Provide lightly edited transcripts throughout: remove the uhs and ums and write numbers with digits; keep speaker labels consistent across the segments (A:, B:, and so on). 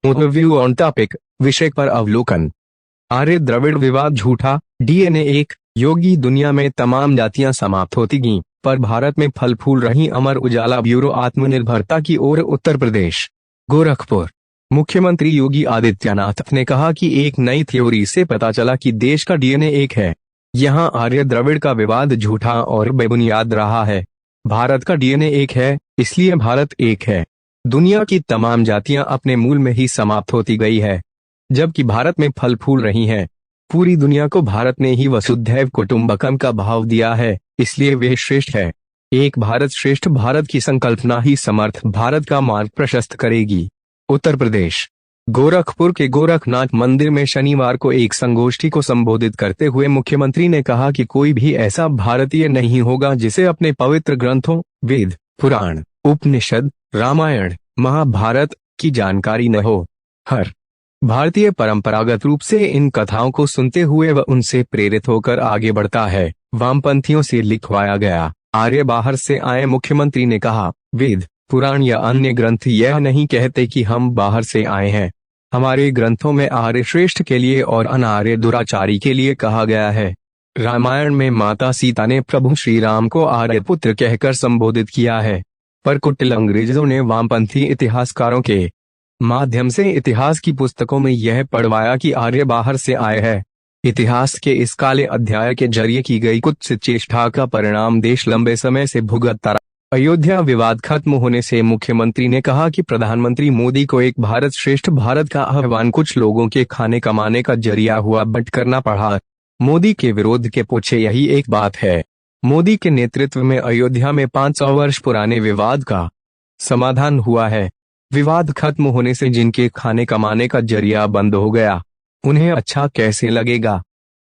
A: Overview on topic विषय पर अवलोकन। आर्य द्रविड़ विवाद झूठा, डीएनए एक। योगी दुनिया में तमाम जातियां समाप्त होती गईं, पर भारत में फल फूल रही। अमर उजाला ब्यूरो आत्मनिर्भरता की ओर उत्तर प्रदेश गोरखपुर। मुख्यमंत्री योगी आदित्यनाथ ने कहा कि एक नई थ्योरी से पता चला कि देश का डीएनए एक है। यहां आर्य द्रविड़ का विवाद झूठा और बेबुनियाद रहा है। भारत का डीएनए एक है, इसलिए भारत एक है। दुनिया की तमाम जातियां अपने मूल में ही समाप्त होती गई है, जबकि भारत में फल फूल रही हैं। पूरी दुनिया को भारत ने ही वसुधैव कुटुंबकम का भाव दिया है, इसलिए वे श्रेष्ठ है। एक भारत श्रेष्ठ भारत की संकल्पना ही समर्थ भारत का मार्ग प्रशस्त करेगी। उत्तर प्रदेश गोरखपुर के गोरखनाथ मंदिर में शनिवार को एक संगोष्ठी को संबोधित करते हुए मुख्यमंत्री ने कहा कि कोई भी ऐसा भारतीय नहीं होगा जिसे अपने पवित्र ग्रंथों वेद, पुराण, उपनिषद, रामायण, महाभारत की जानकारी न हो। हर भारतीय परंपरागत रूप से इन कथाओं को सुनते हुए व उनसे प्रेरित होकर आगे बढ़ता है। वामपंथियों से लिखवाया गया आर्य बाहर से आए। मुख्यमंत्री ने कहा, वेद, पुराण या अन्य ग्रंथ यह नहीं कहते कि हम बाहर से आए हैं। हमारे ग्रंथों में आर्य श्रेष्ठ के लिए और अनार्य दुराचारी के लिए कहा गया है। रामायण में माता सीता ने प्रभु श्री राम को आर्य पुत्र कहकर संबोधित किया है, पर कुटिल अंग्रेजों ने वामपंथी इतिहासकारों के माध्यम से इतिहास की पुस्तकों में यह पढ़वाया कि आर्य बाहर से आए हैं। इतिहास के इस काले अध्याय के जरिए की गई कुत्सित चेष्टा का परिणाम देश लंबे समय से भुगतता रहा। अयोध्या विवाद खत्म होने से मुख्यमंत्री ने कहा कि प्रधानमंत्री मोदी को एक भारत श्रेष्ठ भारत का आह्वान कुछ लोगों के खाने कमाने का जरिया हुआ बट करना पड़ा। मोदी के विरोध के पीछे यही एक बात है। मोदी के नेतृत्व में अयोध्या में 500 वर्ष पुराने विवाद का समाधान हुआ है। विवाद खत्म होने से जिनके खाने कमाने का जरिया बंद हो गया, उन्हें अच्छा कैसे लगेगा।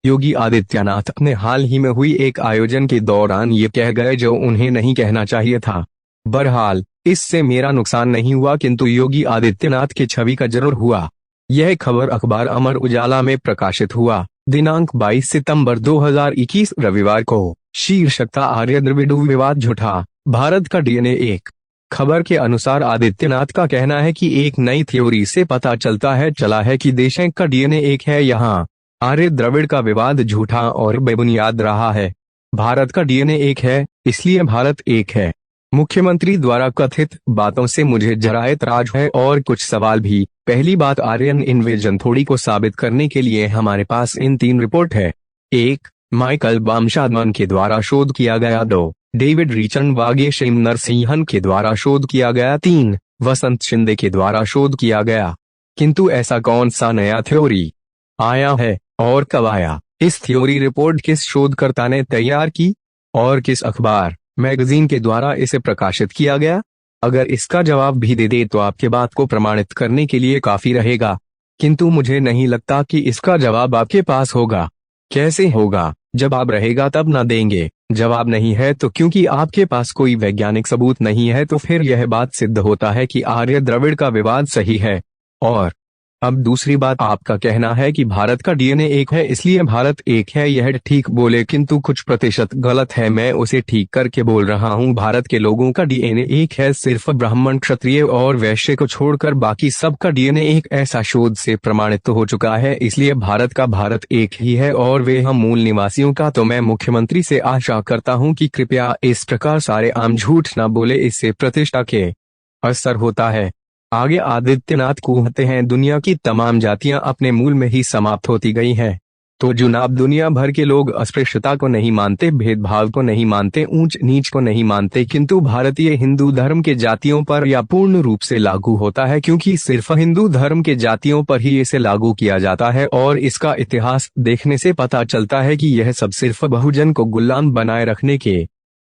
A: योगी आदित्यनाथ ने हाल ही में हुई एक आयोजन के दौरान ये कह गए जो उन्हें नहीं कहना चाहिए था। बहरहाल इससे मेरा नुकसान नहीं हुआ, किंतु योगी आदित्यनाथ की छवि का जरूर हुआ। यह खबर अखबार अमर उजाला में प्रकाशित हुआ दिनांक 22 सितंबर 2021 रविवार को। शीर्षक था आर्य द्रविड़ विवाद झूठा, भारत का डीएनए एक। खबर के अनुसार आदित्यनाथ का कहना है कि एक नई थ्योरी से पता चला है कि देश का डीएनए एक है। यहाँ आर्य द्रविड़ का विवाद झूठा और बेबुनियाद रहा है। भारत का डीएनए एक है, इसलिए भारत एक है। मुख्यमंत्री द्वारा कथित बातों से मुझे जरा एतराज है और कुछ सवाल भी। पहली बात, आर्यन इन्वेजन थोड़ी को साबित करने के लिए हमारे पास इन 3 रिपोर्ट है। 1. माइकल बामशादमन के द्वारा शोध किया गया। 2. डेविड रिचर्ड वागेशम नरसिंहन के द्वारा शोध किया गया। 3. वसंत शिंदे के द्वारा शोध किया गया। किंतु ऐसा कौन सा नया थ्योरी आया है और कब आया? इस थ्योरी रिपोर्ट किस शोधकर्ता ने तैयार की और किस अखबार मैगजीन के द्वारा इसे प्रकाशित किया गया? अगर इसका जवाब भी दे तो आपके बात को प्रमाणित करने के लिए काफी रहेगा, किंतु मुझे नहीं लगता कि इसका जवाब आपके पास होगा। कैसे होगा? जवाब रहेगा तब ना देंगे। जवाब नहीं है तो क्योंकि आपके पास कोई वैज्ञानिक सबूत नहीं है, तो फिर यह बात सिद्ध होता है कि आर्य द्रविड़ का विवाद सही है। और अब दूसरी बात, आपका कहना है कि भारत का डीएनए एक है, इसलिए भारत एक है। यह ठीक बोले, किंतु कुछ प्रतिशत गलत है। मैं उसे ठीक करके बोल रहा हूँ। भारत के लोगों का डीएनए एक है, सिर्फ ब्राह्मण, क्षत्रिय और वैश्य को छोड़कर बाकी सबका डीएनए एक ऐसा शोध से प्रमाणित हो चुका है। इसलिए भारत का भारत एक ही है और वे हम मूल निवासियों का। तो मैं मुख्यमंत्री से आशा करता हूँ कि कृपया इस प्रकार सारे आम झूठ न बोले, इससे प्रतिष्ठा के असर होता है। आगे आदित्यनाथ कहते हैं, दुनिया की तमाम जातियां अपने मूल में ही समाप्त होती गई हैं। तो जुनाब, दुनिया भर के लोग अस्पृश्यता को नहीं मानते, भेदभाव को नहीं मानते, ऊंच नीच को नहीं मानते, किंतु भारतीय हिंदू धर्म के जातियों पर यह पूर्ण रूप से लागू होता है, क्योंकि सिर्फ हिंदू धर्म के जातियों पर ही इसे लागू किया जाता है। और इसका इतिहास देखने से पता चलता है कि यह सब सिर्फ बहुजन को गुलाम बनाए रखने के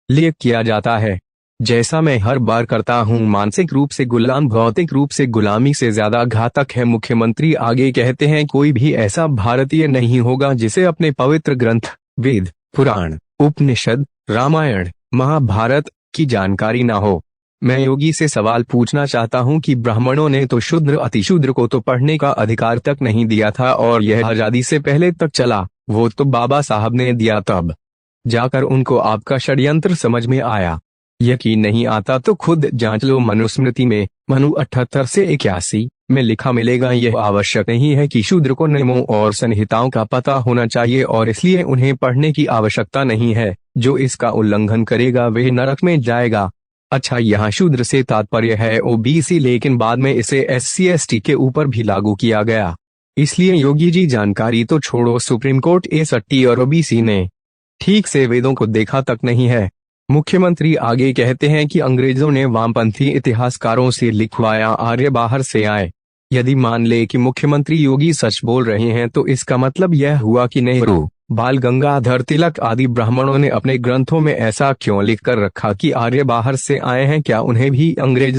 A: लिए किया जाता है। जैसा मैं हर बार करता हूं, मानसिक रूप से गुलाम भौतिक रूप से गुलामी से ज्यादा घातक है। मुख्यमंत्री आगे कहते हैं, कोई भी ऐसा भारतीय नहीं होगा जिसे अपने पवित्र ग्रंथ वेद, पुराण, उपनिषद, रामायण, महाभारत की जानकारी ना हो। मैं योगी से सवाल पूछना चाहता हूं कि ब्राह्मणों ने तो शूद्र अतिशूद्र को तो पढ़ने का अधिकार तक नहीं दिया था, और यह आजादी से पहले तक चला। वो तो बाबा साहब ने दिया, तब जाकर उनको आपका षड्यंत्र समझ में आया। यकीन नहीं आता तो खुद जांच लो। मनुस्मृति में मनु 78 से 81 में लिखा मिलेगा। यह आवश्यक नहीं है कि शूद्र को नियमों और संहिताओं का पता होना चाहिए और इसलिए उन्हें पढ़ने की आवश्यकता नहीं है। जो इसका उल्लंघन करेगा वह नरक में जाएगा। अच्छा, यहाँ शूद्र से तात्पर्य है ओबीसी, लेकिन बाद में इसे SC/ST के ऊपर भी लागू किया गया। इसलिए योगी जी जानकारी तो छोड़ो, सुप्रीम कोर्ट ST और ओबीसी ने ठीक से वेदों को देखा तक नहीं है। मुख्यमंत्री आगे कहते हैं कि अंग्रेजों ने वामपंथी इतिहासकारों से लिखवाया, आर्य बाहर से आए। यदि मान ले कि मुख्यमंत्री योगी सच बोल रहे हैं तो इसका मतलब यह हुआ कि नेहरू, बाल गंगाधर तिलक आदि ब्राह्मणों ने अपने ग्रंथों में ऐसा क्यों लिख कर रखा कि आर्य बाहर से आए हैं? क्या उन्हें भी अंग्रेजों